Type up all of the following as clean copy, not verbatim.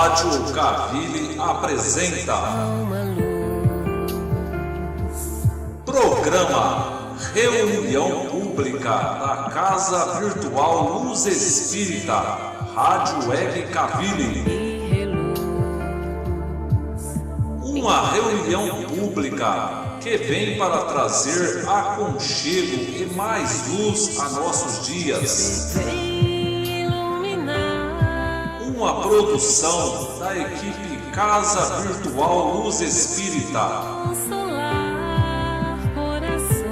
Rádio Cavili apresenta Programa Reunião Pública da Casa Virtual Luz Espírita, Rádio Web Cavili. Uma reunião pública que vem para trazer aconchego e mais luz a nossos dias. Uma produção da equipe Casa Virtual Luz Espírita. Consolar corações,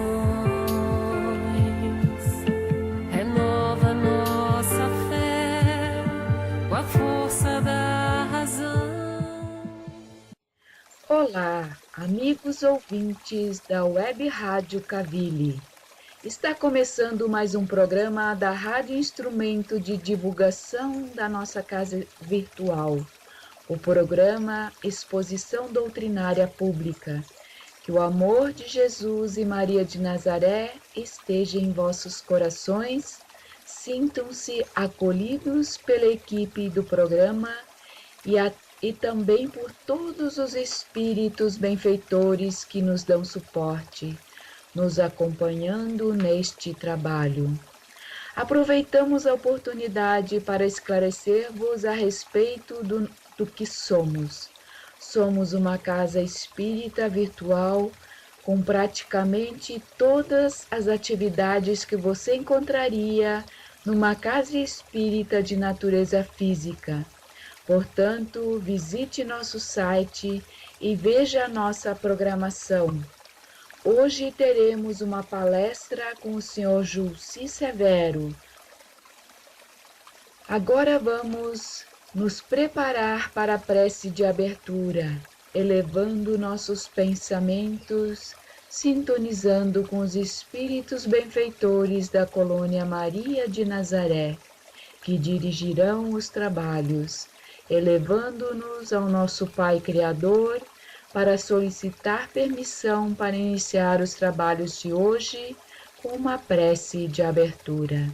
renova nossa fé com a força da razão. Olá, amigos ouvintes da Web Rádio Cavili. Está começando mais um programa da Rádio Instrumento de Divulgação da nossa Casa Virtual, o programa Exposição Doutrinária Pública. Que o amor de Jesus e Maria de Nazaré esteja em vossos corações, sintam-se acolhidos pela equipe do programa e também por todos os espíritos benfeitores que nos dão suporte, nos acompanhando neste trabalho. Aproveitamos a oportunidade para esclarecer-vos a respeito do que somos. Somos uma casa espírita virtual com praticamente todas as atividades que você encontraria numa casa espírita de natureza física. Portanto, visite nosso site e veja a nossa programação. Hoje teremos uma palestra com o Sr. Julci Severo. Agora vamos nos preparar para a prece de abertura, elevando nossos pensamentos, sintonizando com os espíritos benfeitores da colônia Maria de Nazaré, que dirigirão os trabalhos, elevando-nos ao nosso Pai Criador, para solicitar permissão para iniciar os trabalhos de hoje com uma prece de abertura.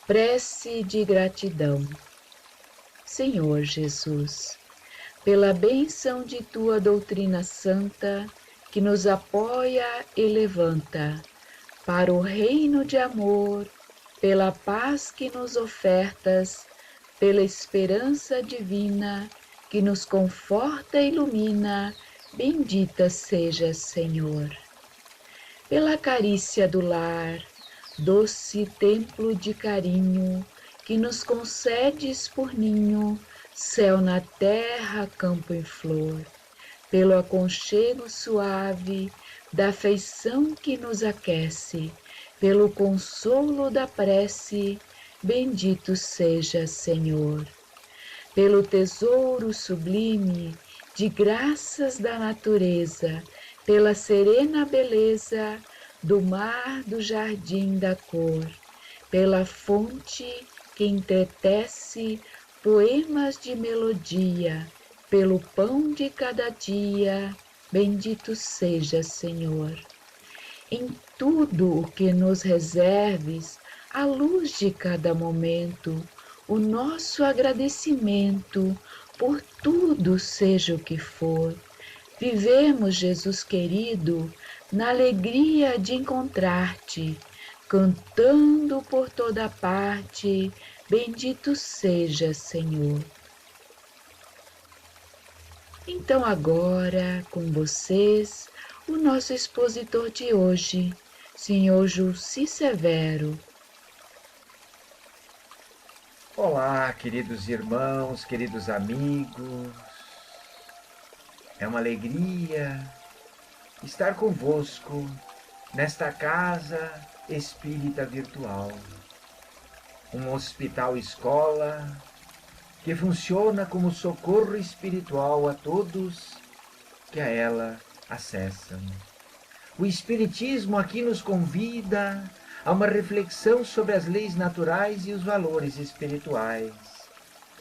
Prece de gratidão. Senhor Jesus, pela bênção de Tua doutrina santa, que nos apoia e levanta, para o reino de amor, pela paz que nos ofertas, pela esperança divina, que nos conforta e ilumina, bendita seja, Senhor. Pela carícia do lar, doce templo de carinho, que nos concedes por ninho, céu na terra, campo em flor. Pelo aconchego suave da afeição que nos aquece, pelo consolo da prece, bendito seja, Senhor. Pelo tesouro sublime de graças da natureza, pela serena beleza do mar, do jardim da cor, pela fonte que entretece poemas de melodia, pelo pão de cada dia, bendito seja, Senhor. Em tudo o que nos reserves, à luz de cada momento, o nosso agradecimento por tudo, seja o que for. Vivemos, Jesus querido, na alegria de encontrar-te, cantando por toda parte, bendito seja, Senhor. Então agora, com vocês, o nosso expositor de hoje, Sr. Julci Severo. Olá, queridos irmãos, queridos amigos. É uma alegria estar convosco nesta casa espírita virtual, um hospital-escola que funciona como socorro espiritual a todos que a ela acessam. O Espiritismo aqui nos convida a uma reflexão sobre as leis naturais e os valores espirituais,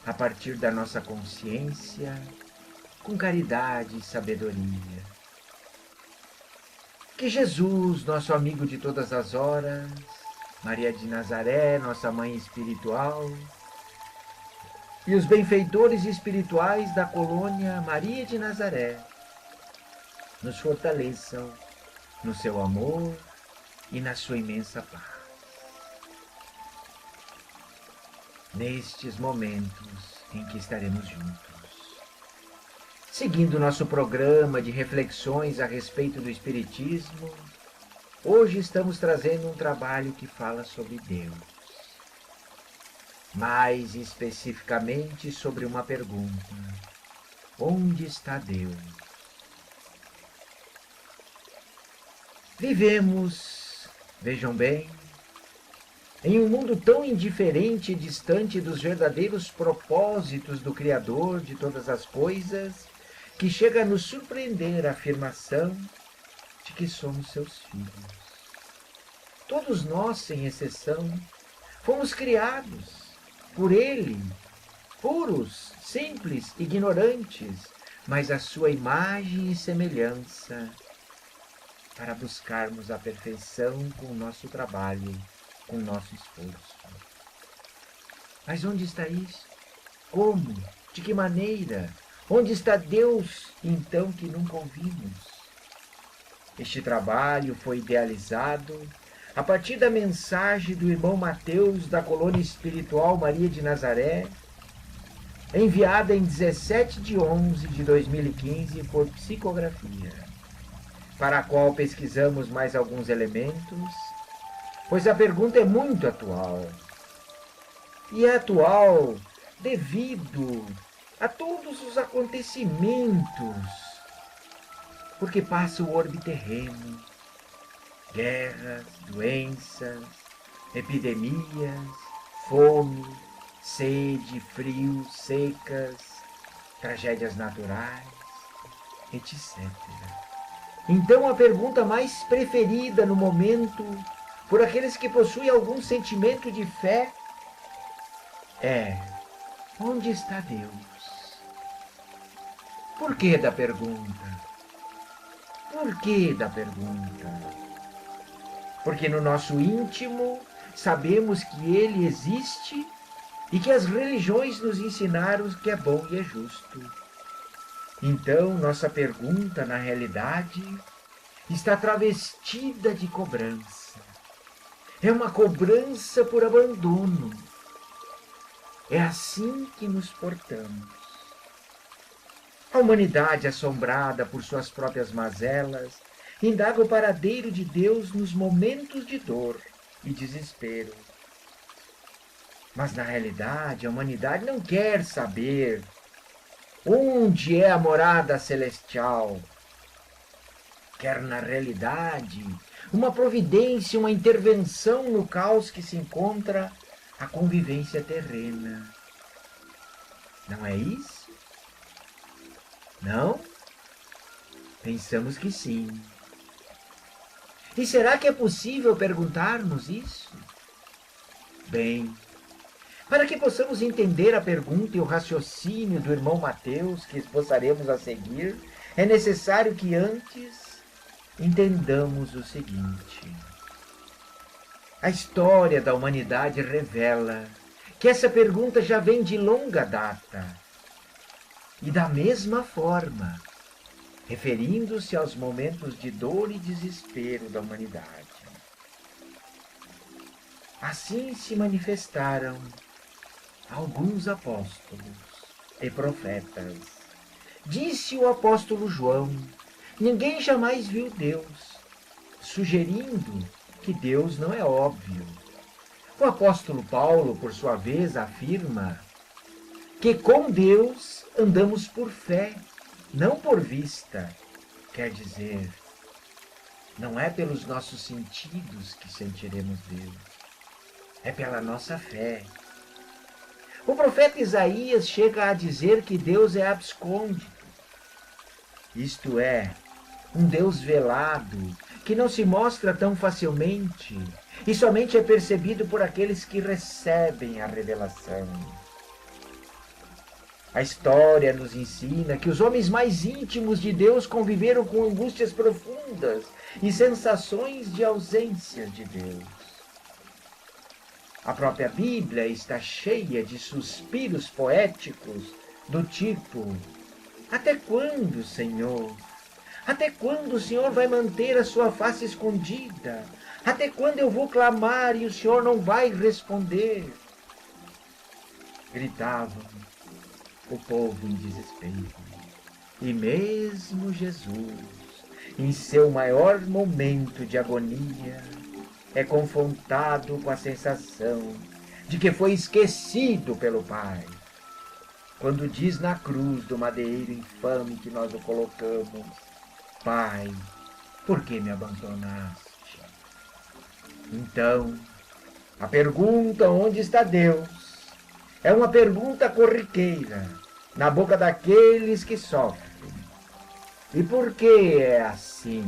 a partir da nossa consciência, com caridade e sabedoria. Que Jesus, nosso amigo de todas as horas, Maria de Nazaré, nossa mãe espiritual, e os benfeitores espirituais da colônia Maria de Nazaré nos fortaleçam no seu amor e na sua imensa paz. Nestes momentos em que estaremos juntos, seguindo nosso programa de reflexões a respeito do Espiritismo, hoje estamos trazendo um trabalho que fala sobre Deus. Mais especificamente sobre uma pergunta: onde está Deus? Vivemos, vejam bem, em um mundo tão indiferente e distante dos verdadeiros propósitos do Criador de todas as coisas, que chega a nos surpreender a afirmação de que somos seus filhos. Todos nós, sem exceção, fomos criados por Ele, puros, simples, ignorantes, mas a sua imagem e semelhança, para buscarmos a perfeição com o nosso trabalho, com o nosso esforço. Mas onde está isso? Como? De que maneira? Onde está Deus, então, que nunca ouvimos? Este trabalho foi idealizado a partir da mensagem do irmão Mateus da colônia espiritual Maria de Nazaré, enviada em 17 de 11 de 2015 por psicografia, para a qual pesquisamos mais alguns elementos, pois a pergunta é muito atual. E é atual devido a todos os acontecimentos, porque passa o orbe terreno, guerras, doenças, epidemias, fome, sede, frio, secas, tragédias naturais, etc. Então a pergunta mais preferida no momento por aqueles que possuem algum sentimento de fé é: onde está Deus? Por que da pergunta? Por que da pergunta? Porque no nosso íntimo sabemos que Ele existe e que as religiões nos ensinaram que é bom e é justo. Então, nossa pergunta, na realidade, está travestida de cobrança. É uma cobrança por abandono. É assim que nos portamos. A humanidade, assombrada por suas próprias mazelas, indaga o paradeiro de Deus nos momentos de dor e desespero. Mas, na realidade, a humanidade não quer saber onde é a morada celestial. Quer, na realidade, uma providência, uma intervenção no caos que se encontra a convivência terrena. Não é isso? Não? Pensamos que sim. E será que é possível perguntarmos isso? Bem, para que possamos entender a pergunta e o raciocínio do irmão Mateus, que esboçaremos a seguir, é necessário que antes entendamos o seguinte. A história da humanidade revela que essa pergunta já vem de longa data. E da mesma forma, referindo-se aos momentos de dor e desespero da humanidade. Assim se manifestaram alguns apóstolos e profetas. Disse o apóstolo João: ninguém jamais viu Deus, sugerindo que Deus não é óbvio. O apóstolo Paulo, por sua vez, afirma que com Deus andamos por fé, não por vista. Quer dizer, não é pelos nossos sentidos que sentiremos Deus, é pela nossa fé. O profeta Isaías chega a dizer que Deus é abscôndito, isto é, um Deus velado, que não se mostra tão facilmente e somente é percebido por aqueles que recebem a revelação. A história nos ensina que os homens mais íntimos de Deus conviveram com angústias profundas e sensações de ausência de Deus. A própria Bíblia está cheia de suspiros poéticos do tipo: até quando, Senhor? Até quando o Senhor vai manter a sua face escondida? Até quando eu vou clamar e o Senhor não vai responder? Gritavam o povo em desespero. E mesmo Jesus, em seu maior momento de agonia, é confrontado com a sensação de que foi esquecido pelo Pai. Quando diz na cruz do madeiro infame que nós o colocamos: Pai, por que me abandonaste? Então, a pergunta onde está Deus é uma pergunta corriqueira na boca daqueles que sofrem. E por que é assim?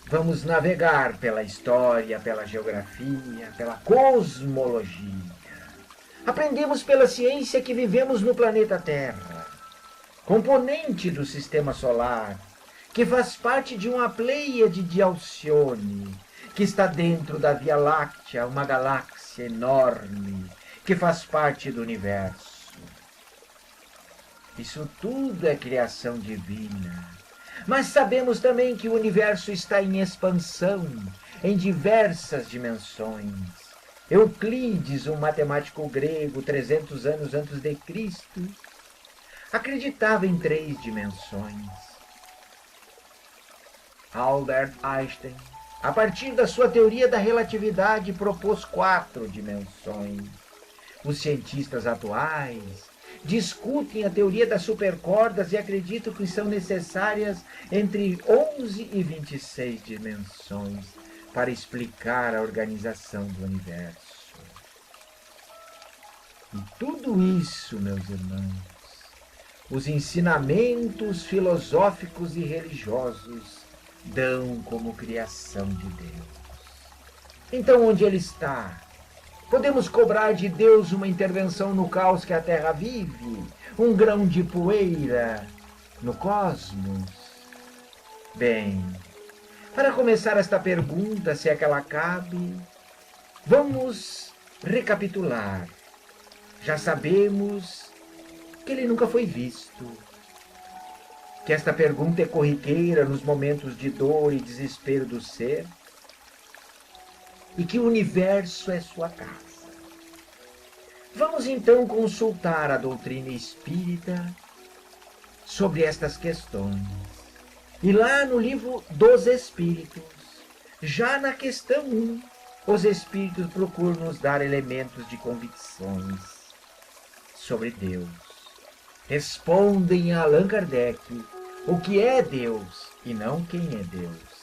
Vamos navegar pela história, pela geografia, pela cosmologia. Aprendemos pela ciência que vivemos no planeta Terra, componente do sistema solar, que faz parte de uma pleiade de Alcione, que está dentro da Via Láctea, uma galáxia enorme, que faz parte do universo. Isso tudo é criação divina. Mas sabemos também que o universo está em expansão, em diversas dimensões. Euclides, um matemático grego, 300 anos antes de Cristo, acreditava em 3 dimensões. Albert Einstein, a partir da sua teoria da relatividade, propôs 4 dimensões. Os cientistas atuais discutem a teoria das supercordas e acreditam que são necessárias entre 11 e 26 dimensões para explicar a organização do universo. E tudo isso, meus irmãos, os ensinamentos filosóficos e religiosos dão como criação de Deus. Então, onde Ele está? Podemos cobrar de Deus uma intervenção no caos que a Terra vive? Um grão de poeira no cosmos? Bem, para começar esta pergunta, se é que ela cabe, vamos recapitular. Já sabemos que Ele nunca foi visto, que esta pergunta é corriqueira nos momentos de dor e desespero do ser, e que o universo é sua casa. Vamos então consultar a doutrina espírita sobre estas questões. E lá no livro dos Espíritos, já na questão 1, os Espíritos procuram nos dar elementos de convicções sobre Deus. Respondem a Allan Kardec o que é Deus e não quem é Deus.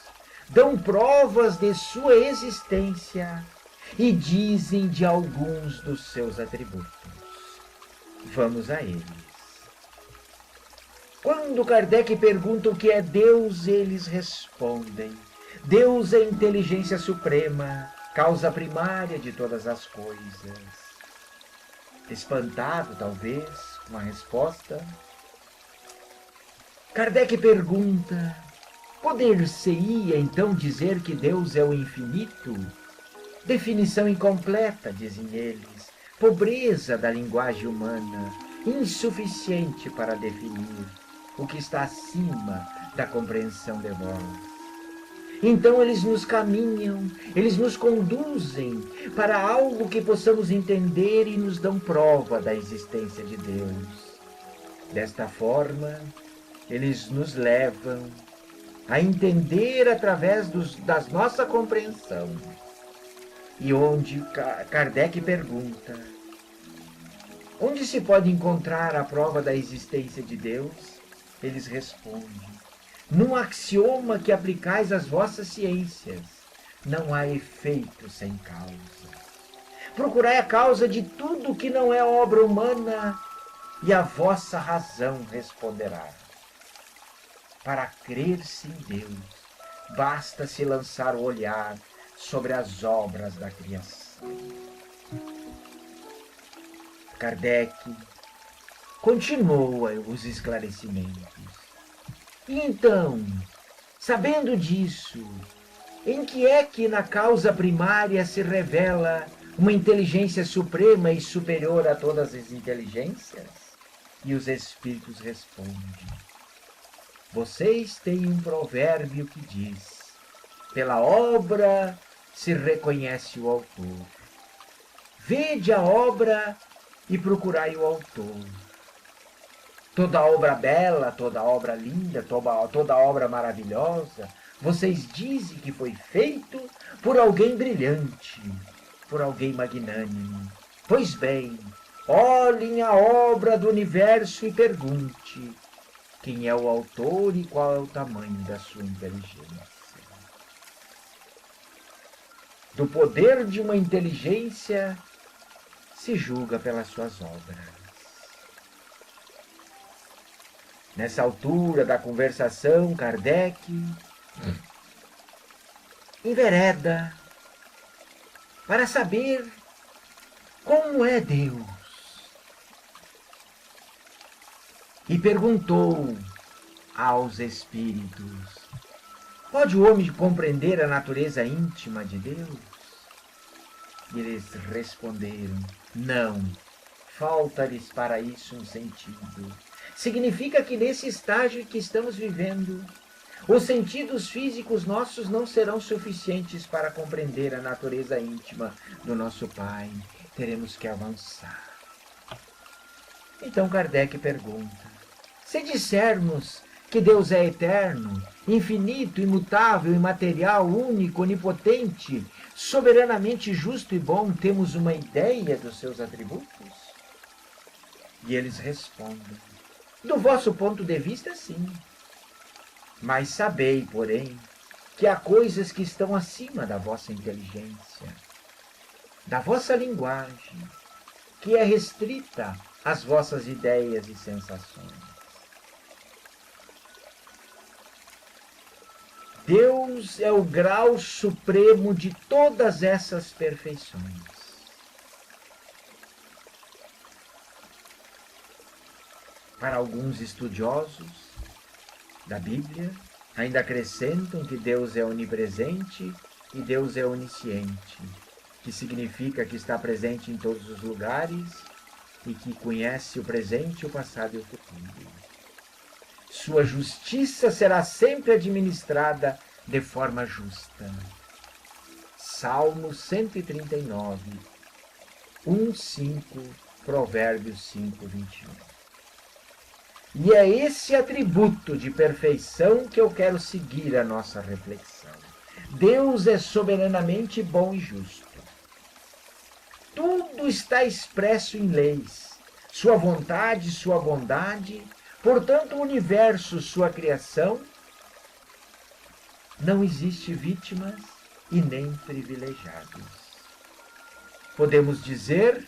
Dão provas de sua existência e dizem de alguns dos seus atributos. Vamos a eles. Quando Kardec pergunta o que é Deus, eles respondem: Deus é a inteligência suprema, causa primária de todas as coisas. Espantado, talvez, com a resposta, Kardec pergunta: poder-se-ia então dizer que Deus é o infinito? Definição incompleta, dizem eles, pobreza da linguagem humana, insuficiente para definir o que está acima da compreensão de vós. Então eles nos caminham, eles nos conduzem para algo que possamos entender e nos dão prova da existência de Deus. Desta forma, eles nos levam a entender através da nossa compreensão. E onde Kardec pergunta: onde se pode encontrar a prova da existência de Deus? Eles respondem: num axioma que aplicais às vossas ciências, não há efeito sem causa. Procurai a causa de tudo que não é obra humana, e a vossa razão responderá. Para crer-se em Deus, basta-se lançar o olhar sobre as obras da criação. Kardec continua os esclarecimentos. E então, sabendo disso, Em que é que na causa primária se revela uma inteligência suprema e superior a todas as inteligências? E os espíritos respondem: vocês têm um provérbio que diz: pela obra se reconhece o autor. Vede a obra e procurai o autor. Toda obra bela, toda obra linda, toda obra maravilhosa, vocês dizem que foi feito por alguém brilhante, por alguém magnânimo. Pois bem, olhem a obra do universo e pergunte: quem é o autor e qual é o tamanho da sua inteligência? Do poder de uma inteligência se julga pelas suas obras. Nessa altura da conversação, Kardec envereda para saber como é Deus. E perguntou aos espíritos: pode o homem compreender a natureza íntima de Deus? E eles responderam: não, falta-lhes para isso um sentido. Significa que nesse estágio que estamos vivendo, os sentidos físicos nossos não serão suficientes para compreender a natureza íntima do nosso Pai. Teremos que avançar. Então Kardec pergunta: se dissermos que Deus é eterno, infinito, imutável, imaterial, único, onipotente, soberanamente justo e bom, temos uma ideia dos seus atributos? E eles respondem: do vosso ponto de vista, sim. Mas sabei, porém, que há coisas que estão acima da vossa inteligência, da vossa linguagem, que é restrita às vossas ideias e sensações. Deus é o grau supremo de todas essas perfeições. Para alguns estudiosos da Bíblia, ainda acrescentam que Deus é onipresente e Deus é onisciente, que significa que está presente em todos os lugares e que conhece o presente, o passado e o futuro. Sua justiça será sempre administrada de forma justa. Salmo 139, 1:5, Provérbios 5:21. E é esse atributo de perfeição que eu quero seguir a nossa reflexão. Deus é soberanamente bom e justo. Tudo está expresso em leis. Sua vontade, sua bondade, portanto o universo, sua criação, não existe vítimas e nem privilegiados. Podemos dizer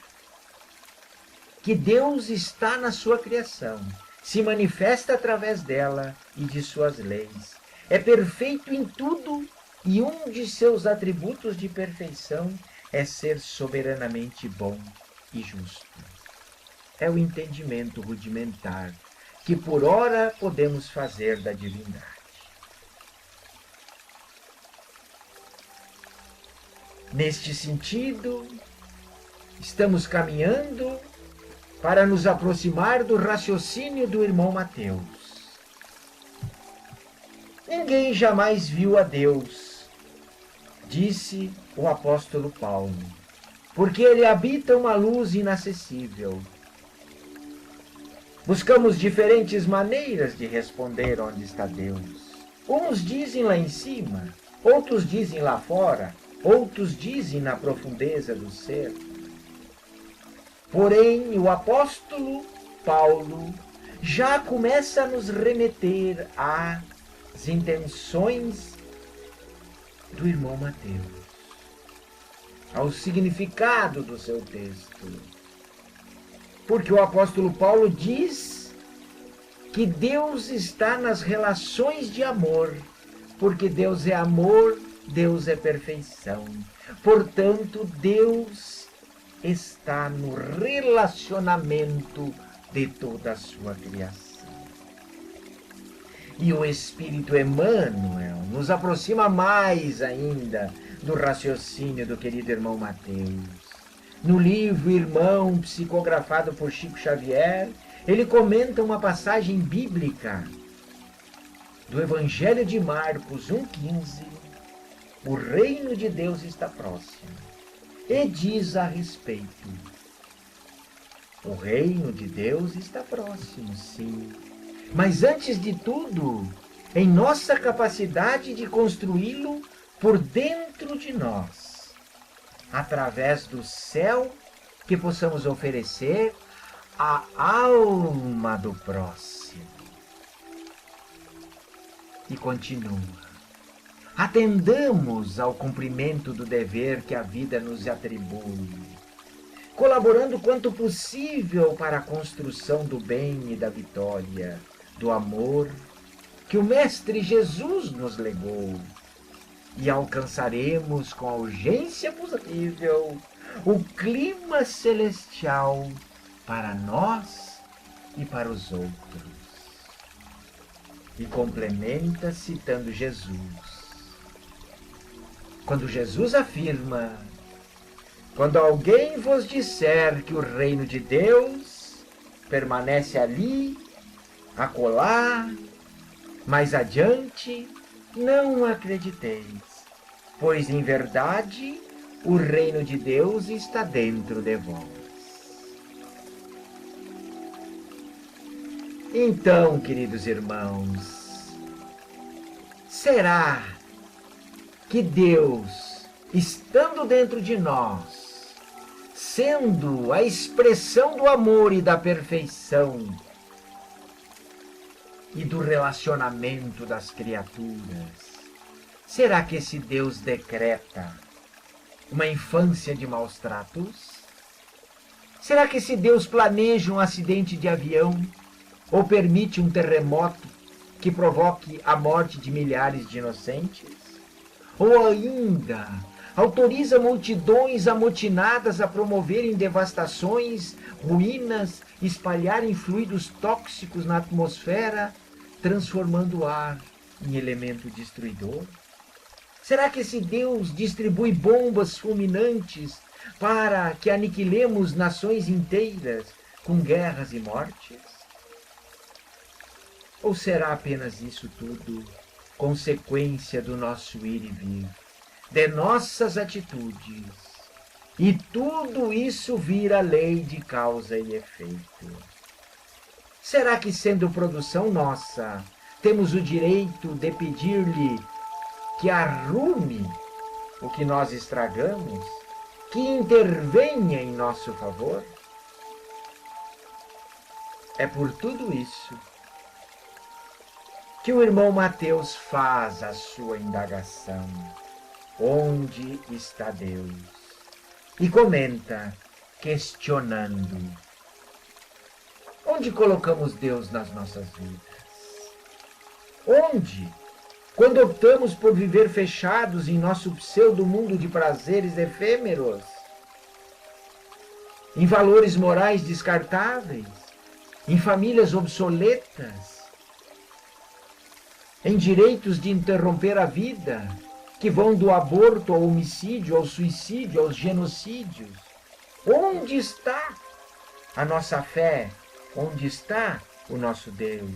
que Deus está na sua criação, se manifesta através dela e de suas leis. É perfeito em tudo e um de seus atributos de perfeição é ser soberanamente bom e justo. É o entendimento rudimentar que por ora podemos fazer da divindade. Neste sentido, estamos caminhando para nos aproximar do raciocínio do irmão Mateus. Ninguém jamais viu a Deus, disse o apóstolo Paulo, porque ele habita uma luz inacessível. Buscamos diferentes maneiras de responder onde está Deus. Uns dizem lá em cima, outros dizem lá fora, outros dizem na profundeza do ser. Porém, o apóstolo Paulo já começa a nos remeter às intenções do irmão Mateus, ao significado do seu texto. Porque o apóstolo Paulo diz que Deus está nas relações de amor, porque Deus é amor, Deus é perfeição. Portanto, Deus está no relacionamento de toda a sua criação. E o Espírito Emmanuel nos aproxima mais ainda do raciocínio do querido irmão Mateus. No livro Irmão, psicografado por Chico Xavier, ele comenta uma passagem bíblica do Evangelho de Marcos 1,15. O reino de Deus está próximo. E diz a respeito: o reino de Deus está próximo, sim. Mas antes de tudo, em nossa capacidade de construí-lo por dentro de nós, através do céu que possamos oferecer à alma do próximo. E continua: atendamos ao cumprimento do dever que a vida nos atribui, colaborando quanto possível para a construção do bem e da vitória, do amor que o Mestre Jesus nos legou, e alcançaremos com a urgência possível o clima celestial para nós e para os outros. E complementa citando Jesus. Quando Jesus afirma: quando alguém vos disser que o reino de Deus permanece ali, acolá, mais adiante, não acrediteis, pois em verdade o reino de Deus está dentro de vós. Então, queridos irmãos, será que Deus, estando dentro de nós, sendo a expressão do amor e da perfeição e do relacionamento das criaturas, será que esse Deus decreta uma infância de maus tratos? Será que esse Deus planeja um acidente de avião ou permite um terremoto que provoque a morte de milhares de inocentes? Ou ainda autoriza multidões amotinadas a promoverem devastações, ruínas, espalharem fluidos tóxicos na atmosfera, transformando o ar em elemento destruidor? Será que esse Deus distribui bombas fulminantes para que aniquilemos nações inteiras com guerras e mortes? Ou será apenas isso tudo consequência do nosso ir e vir, de nossas atitudes, e tudo isso vira lei de causa e efeito? Será que, sendo produção nossa, temos o direito de pedir-lhe que arrume o que nós estragamos, que intervenha em nosso favor? É por tudo isso que o irmão Mateus faz a sua indagação: onde está Deus? E comenta, questionando: onde colocamos Deus nas nossas vidas? Onde? Quando optamos por viver fechados em nosso pseudo-mundo de prazeres efêmeros, em valores morais descartáveis, em famílias obsoletas, em direitos de interromper a vida, que vão do aborto ao homicídio, ao suicídio, aos genocídios? Onde está a nossa fé? Onde está o nosso Deus?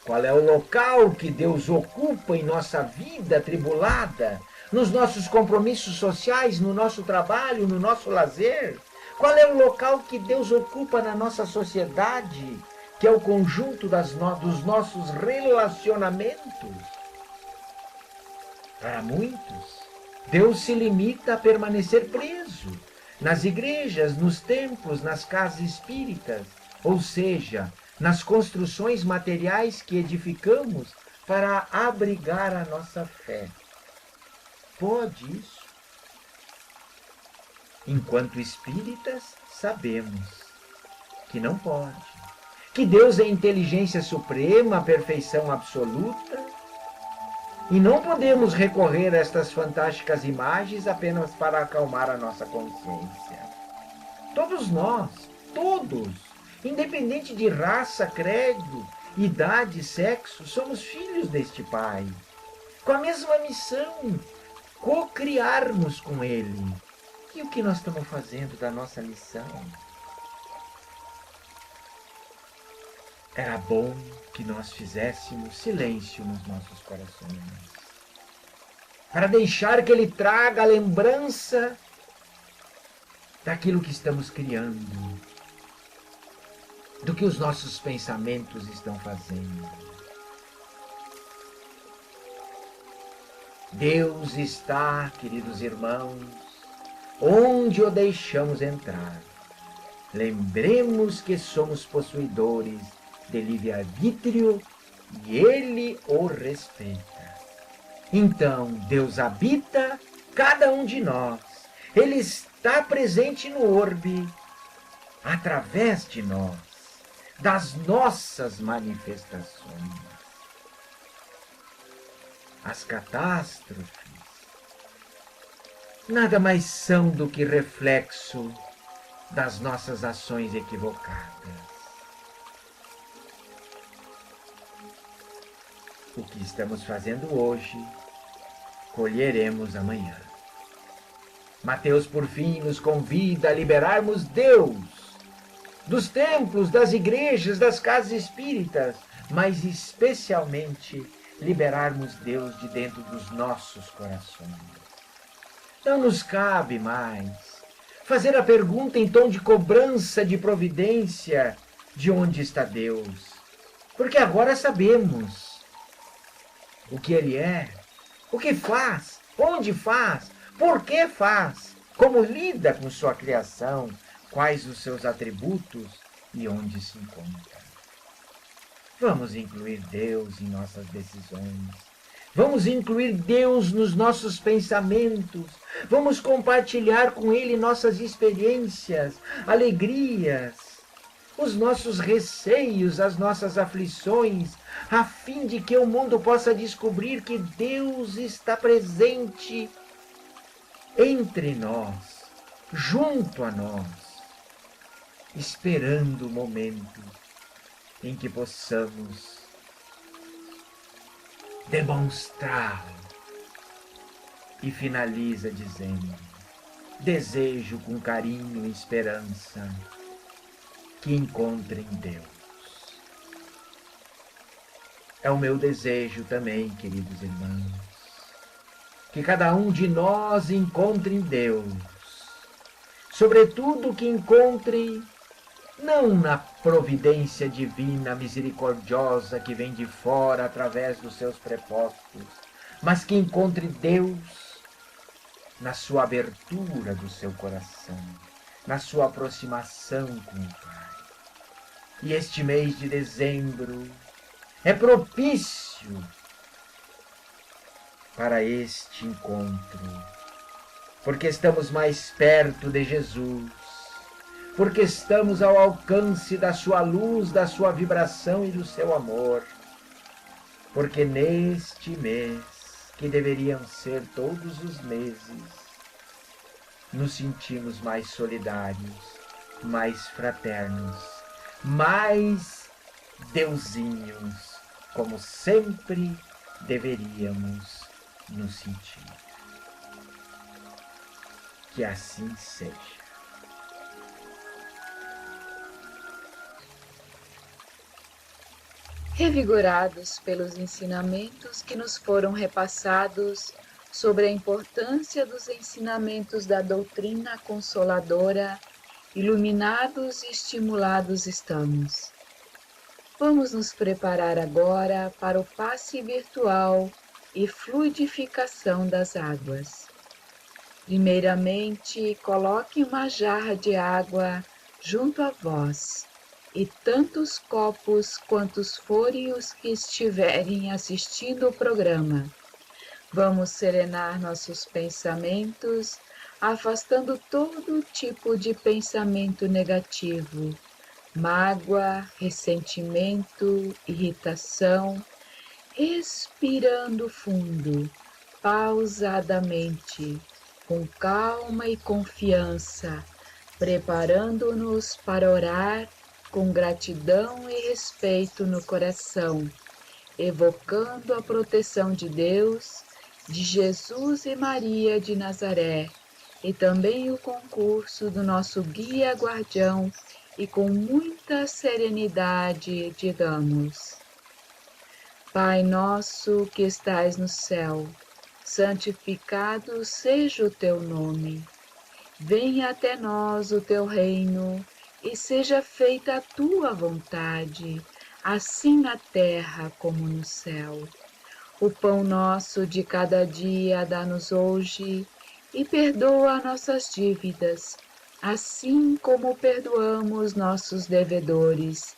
Qual é o local que Deus ocupa em nossa vida atribulada, nos nossos compromissos sociais, no nosso trabalho, no nosso lazer? Qual é o local que Deus ocupa na nossa sociedade, que é o conjunto dos nossos relacionamentos? Para muitos, Deus se limita a permanecer preso nas igrejas, nos templos, nas casas espíritas, ou seja, nas construções materiais que edificamos para abrigar a nossa fé. Pode isso? Enquanto espíritas, sabemos que não pode. Que Deus é inteligência suprema, perfeição absoluta, e não podemos recorrer a estas fantásticas imagens apenas para acalmar a nossa consciência. Todos nós, todos, independente de raça, credo, idade, sexo, somos filhos deste Pai, com a mesma missão, co-criarmos com Ele. E o que nós estamos fazendo da nossa missão? Era bom que nós fizéssemos silêncio nos nossos corações, para deixar que Ele traga a lembrança daquilo que estamos criando, do que os nossos pensamentos estão fazendo. Deus está, queridos irmãos, onde o deixamos entrar. Lembremos que somos possuidores de livre-arbítrio e Ele o respeita. Então, Deus habita cada um de nós. Ele está presente no orbe, através de nós, das nossas manifestações. As catástrofes nada mais são do que reflexo das nossas ações equivocadas. O que estamos fazendo hoje, colheremos amanhã. Mateus, por fim, nos convida a liberarmos Deus dos templos, das igrejas, das casas espíritas, mas especialmente liberarmos Deus de dentro dos nossos corações. Não nos cabe mais fazer a pergunta em tom de cobrança de providência: de onde está Deus? Porque agora sabemos o que Ele é, o que faz, onde faz, por que faz, como lida com sua criação, quais os seus atributos e onde se encontra. Vamos incluir Deus em nossas decisões. Vamos incluir Deus nos nossos pensamentos. Vamos compartilhar com Ele nossas experiências, alegrias, os nossos receios, as nossas aflições, a fim de que o mundo possa descobrir que Deus está presente entre nós, junto a nós, esperando o momento em que possamos demonstrá-lo. E finaliza dizendo: desejo com carinho e esperança que encontrem Deus. É o meu desejo também, queridos irmãos, que cada um de nós encontre Deus, sobretudo que encontre não na providência divina misericordiosa que vem de fora através dos seus prepostos, mas que encontre Deus na sua abertura do seu coração, na sua aproximação com o Pai. E este mês de dezembro é propício para este encontro, porque estamos mais perto de Jesus, porque estamos ao alcance da sua luz, da sua vibração e do seu amor, porque neste mês, que deveriam ser todos os meses, nos sentimos mais solidários, mais fraternos, mais deusinhos, como sempre deveríamos nos sentir. Que assim seja. Revigorados pelos ensinamentos que nos foram repassados sobre a importância dos ensinamentos da doutrina consoladora, iluminados e estimulados estamos. Vamos nos preparar agora para o passe virtual e fluidificação das águas. Primeiramente, coloque uma jarra de água junto a vós e tantos copos quantos forem os que estiverem assistindo o programa. Vamos serenar nossos pensamentos, afastando todo tipo de pensamento negativo, mágoa, ressentimento, irritação, respirando fundo, pausadamente, com calma e confiança, preparando-nos para orar com gratidão e respeito no coração, evocando a proteção de Deus, de Jesus e Maria de Nazaré, e também o concurso do nosso guia guardião, e com muita serenidade digamos: Pai nosso que estais no céu, santificado seja o teu nome. Venha até nós o teu reino, e seja feita a tua vontade, assim na terra como no céu. O pão nosso de cada dia dá-nos hoje, e perdoa nossas dívidas, assim como perdoamos nossos devedores.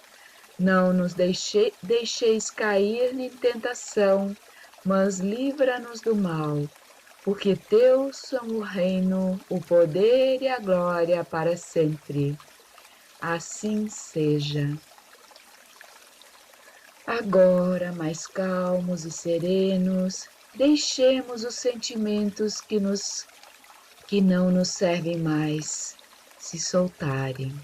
Não nos deixeis cair em tentação, mas livra-nos do mal, porque teus são o reino, o poder e a glória para sempre. Assim seja. Agora, mais calmos e serenos, deixemos os sentimentos que não nos servem mais se soltarem.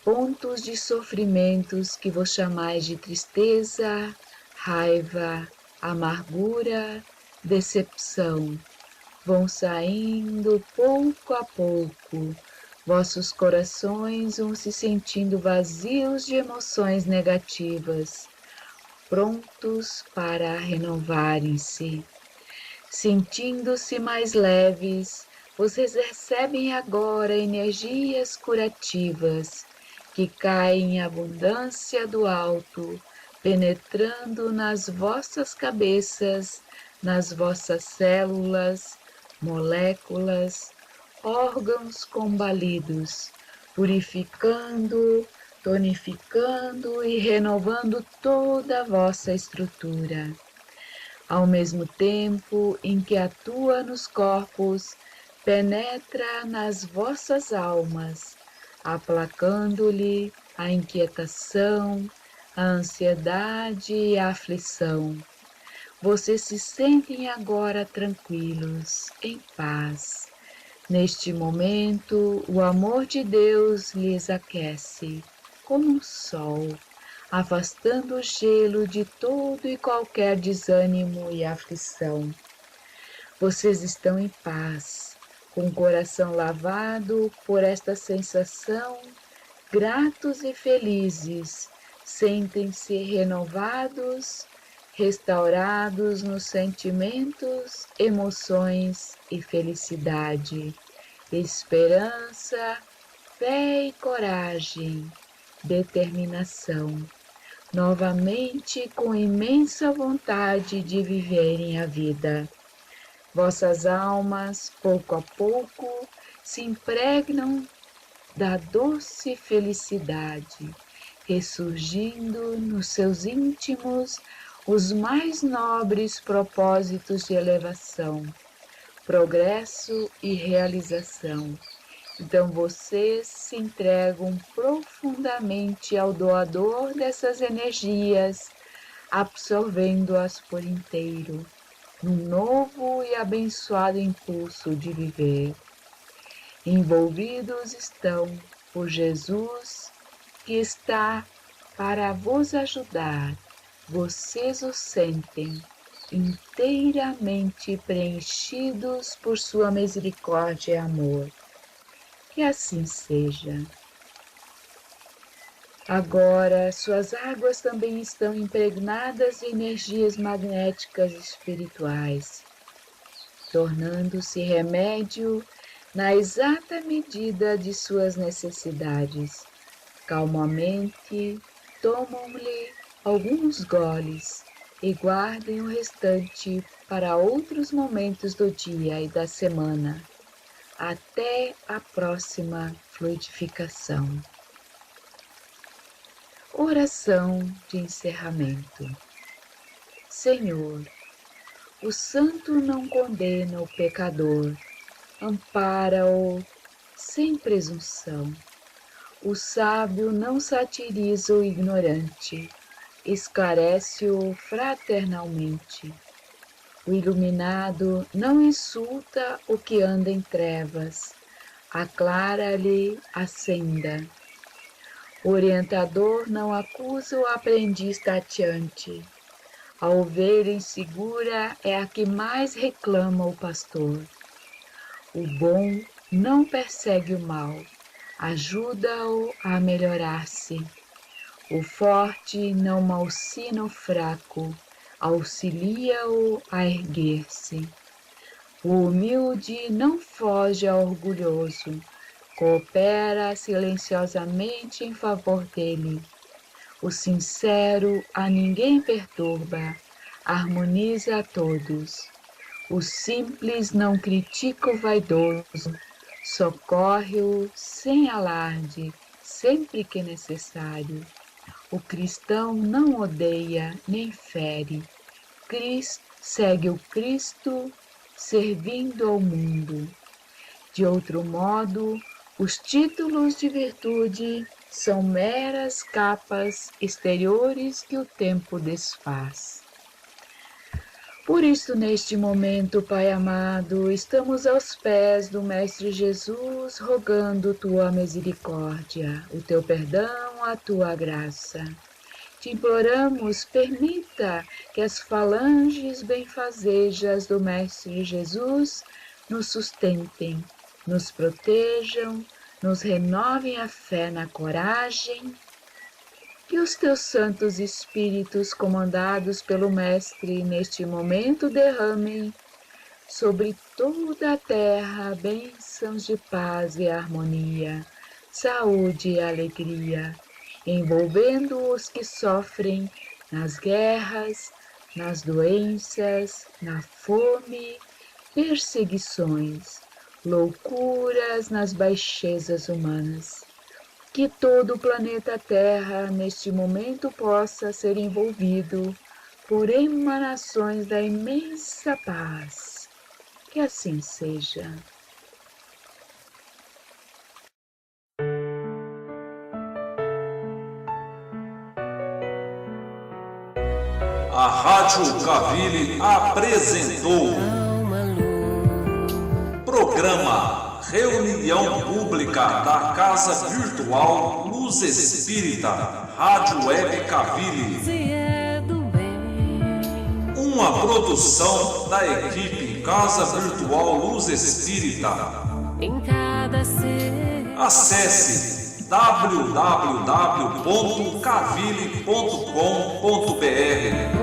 Pontos de sofrimentos que vos chamais de tristeza, raiva, amargura, decepção, vão saindo pouco a pouco. Vossos corações vão se sentindo vazios de emoções negativas, prontos para renovarem-se. Sentindo-se mais leves, vocês recebem agora energias curativas que caem em abundância do alto, penetrando nas vossas cabeças, nas vossas células, moléculas, órgãos combalidos, purificando, tonificando e renovando toda a vossa estrutura. Ao mesmo tempo em que atua nos corpos, penetra nas vossas almas, aplacando-lhe a inquietação, a ansiedade e a aflição. Vocês se sentem agora tranquilos, em paz. Neste momento, o amor de Deus lhes aquece, como um sol, afastando o gelo de todo e qualquer desânimo e aflição. Vocês estão em paz, com o coração lavado por esta sensação, gratos e felizes, sentem-se renovados, restaurados nos sentimentos, emoções e felicidade, esperança, fé e coragem, determinação, novamente com imensa vontade de viverem a vida. Vossas almas, pouco a pouco, se impregnam da doce felicidade, ressurgindo nos seus íntimos os mais nobres propósitos de elevação, progresso e realização. Então vocês se entregam profundamente ao doador dessas energias, absorvendo-as por inteiro, num novo e abençoado impulso de viver. Envolvidos estão por Jesus, que está para vos ajudar. Vocês o sentem inteiramente preenchidos por sua misericórdia e amor. Que assim seja. Agora, suas águas também estão impregnadas de energias magnéticas espirituais, tornando-se remédio na exata medida de suas necessidades. Calmamente, tomam-lhe alguns goles e guardem o restante para outros momentos do dia e da semana, até a próxima fluidificação. Oração de encerramento. Senhor, o santo não condena o pecador, ampara-o sem presunção. O sábio não satiriza o ignorante, esclarece-o fraternalmente. O iluminado não insulta o que anda em trevas, aclara-lhe a senda. O orientador não acusa o aprendiz tateante. A ovelha insegura é a que mais reclama o pastor. O bom não persegue o mal, ajuda-o a melhorar-se. O forte não malsina o fraco, auxilia-o a erguer-se. O humilde não foge ao orgulhoso, coopera silenciosamente em favor dele. O sincero a ninguém perturba, harmoniza a todos. O simples não critica o vaidoso, socorre-o sem alarde, sempre que necessário. O cristão não odeia nem fere. Segue o Cristo, servindo ao mundo. De outro modo, os títulos de virtude são meras capas exteriores que o tempo desfaz. Por isso, neste momento, Pai amado, estamos aos pés do Mestre Jesus, rogando tua misericórdia, o teu perdão, a tua graça. Te imploramos, permita que as falanges benfazejas do Mestre Jesus nos sustentem, nos protejam, nos renovem a fé na coragem. Que os teus santos espíritos, comandados pelo Mestre, neste momento derramem sobre toda a terra bênçãos de paz e harmonia, saúde e alegria, envolvendo os que sofrem nas guerras, nas doenças, na fome, perseguições, loucuras, nas baixezas humanas. Que todo o planeta Terra, neste momento, possa ser envolvido por emanações da imensa paz. Que assim seja. A Rádio Cavili apresentou programa Reunião Pública da Casa Virtual Luz Espírita, Rádio Web Cavili. Se é do bem, Uma produção da equipe Casa Virtual Luz Espírita. em cada ser. Acesse www.cavili.com.br